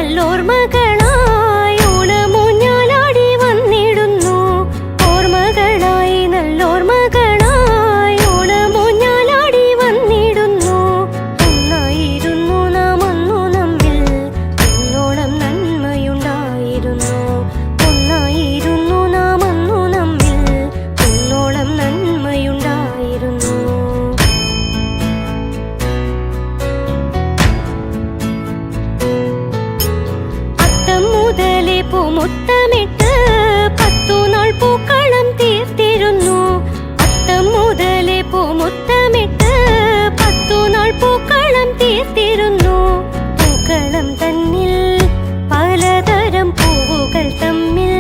നല്ലോർമ്മകളായി ഓണമൂഞ്ഞാലാടി വന്നിടുന്നു. ഓർമ്മകളായി നല്ലോർമ്മകളായി ഓണമൂഞ്ഞാലാടി വന്നിടുന്നു. ഒന്നായിരുന്നു നാം അന്നു നമ്മിൽ, ഇന്നോളം നന്മയുണ്ടായിരുന്നു. ഒന്നായിരുന്നു നാം അന്നു നമ്മിൽ, ഇന്നോളം നന്മയുണ്ടായിരുന്നു. മുതലേ പൂമുത്തമിട്ട് 10 നാൾ പൂക്കളം തീർത്തിരുന്നു. അത്തം മുതലേ പൂമുത്തമിട്ട് 10 നാൾ പൂക്കളം തീർത്തിരുന്നു. പൂക്കളം തന്നിൽ പലതരം പൂവുകൾ തമ്മിൽ,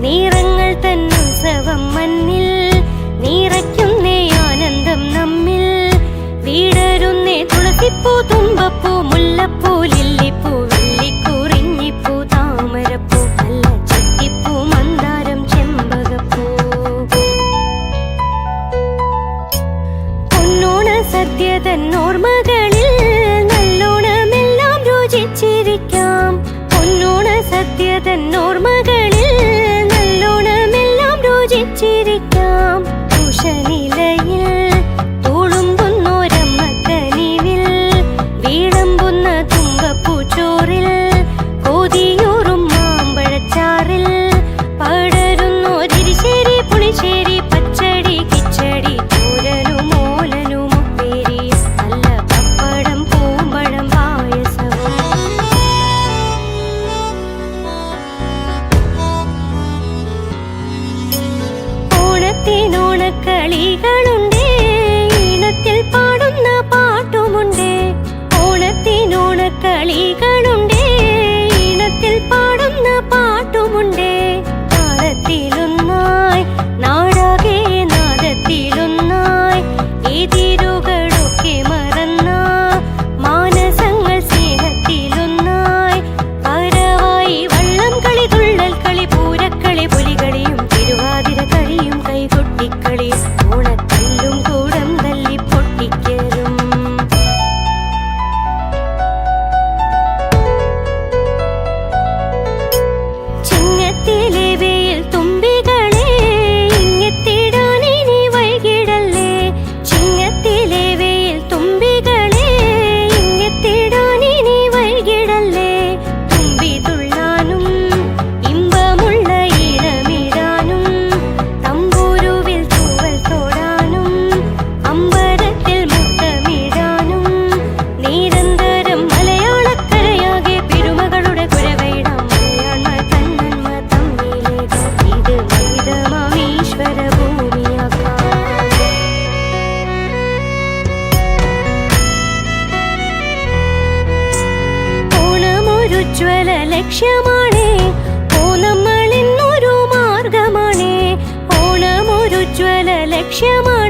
നിറങ്ങൾ തന്നുത്സവം മണ്ണിൽ, നിറയ്ക്കുന്നേ ആനന്ദം നമ്മിൽ. വീടരുന്നേ തുളസിപ്പൂ, തുമ്പപ്പൂ, മുല്ലപ്പൂ, ലില്ലിപ്പൂ, വെള്ളിക്കുറിഞ്ഞിപ്പൂ, താമരപ്പൂ, അല്ല ചെത്തിപ്പൂ, മന്ദാരം, ചെമ്പകപ്പൂ. പൊന്നോണ സദ്യ തന്നോർമ്മകളിൽ നല്ലോണമെല്ലാം രുചിച്ചിരിക്കാം. പൊന്നോണ സദ്യ തന്നോർമ്മകളിൽ നല്ലോണമെല്ലാം രുചിച്ചിരിക്കാം. ഉഷനിലയിൽ തുളുമ്പുന്നോരമ്മക്കനിവിൽ, വീളമ്പുന്ന തുമ്പപ്പൂച്ചോറിൽ, കൊതിയൂറും മാമ്പഴച്ചാറിൽ, പടരുന്നോരിശേരി, പുളിശ്ശേരി, പച്ചടി, കിച്ചടി, ചോരനും ഓലനും ഉപ്പേരി, നല്ല പപ്പടം, പൂമ്പഴം, പായസവും. ഓണത്തിനോണക്കളികളുണ്ടേ, ഈണത്തിൽ പാടുന്ന പാട്ടുമുണ്ടേ. ഓണത്തിനോണക്കളികളുണ്ടേ, ഈണത്തിൽ പാടുന്ന പാട്ടുമുണ്ടേ. താളത്തിലൊന്നായി നാടാകെ നാദത്തിലൊന്നായി, എതിരുകളൊക്കെ മറന്ന മാനസങ്ങൾ സ്നേഹത്തിലൊന്നായി. പരവായി വള്ളം കളി, തുള്ളൽ കളി, പൂരക്കളി, പുലികളിയും തിരുവാതിര കളിയും കൈകൊട്ടിക്കളിയും ഓണത്തല്ലും കൂടം തല്ലി പൊട്ടിക്കലും. ചിങ്ങത്തിലെ വെയിൽ തുമ്പികളെ ഇങ്ങെത്തിടാനിനി വൈകിടല്ലേ. ചിങ്ങത്തിലെ വെയിൽ തുമ്പികളെ ഇങ്ങെത്തിടാനിനി വൈകിടല്ലേ. തുമ്പി തുള്ളാനും ഇമ്പമുള്ള ഈണമിടാനും, തമ്പൂരുവിൽ തൂവൽ തോടാനും, അമ്പരത്തിൽ മുത്തമിടാനും, നിരന്തരം മലയാളക്കരയാകെ പെരുമകളുടെ കുരവയിടാം. മലയാള തന്നന്മ തമ്മിലേകാം, ഇത് മഹിതമാമീശ്വര ഭൂമിയാക്കാം. ഓണമൊരുജ്വല ലക്ഷ്യമാണേ, ഓണം നമ്മളിന്നൊരു മാർഗമാണേ. ഓണമൊരുജ്വല ലക്ഷ്യമാണ്.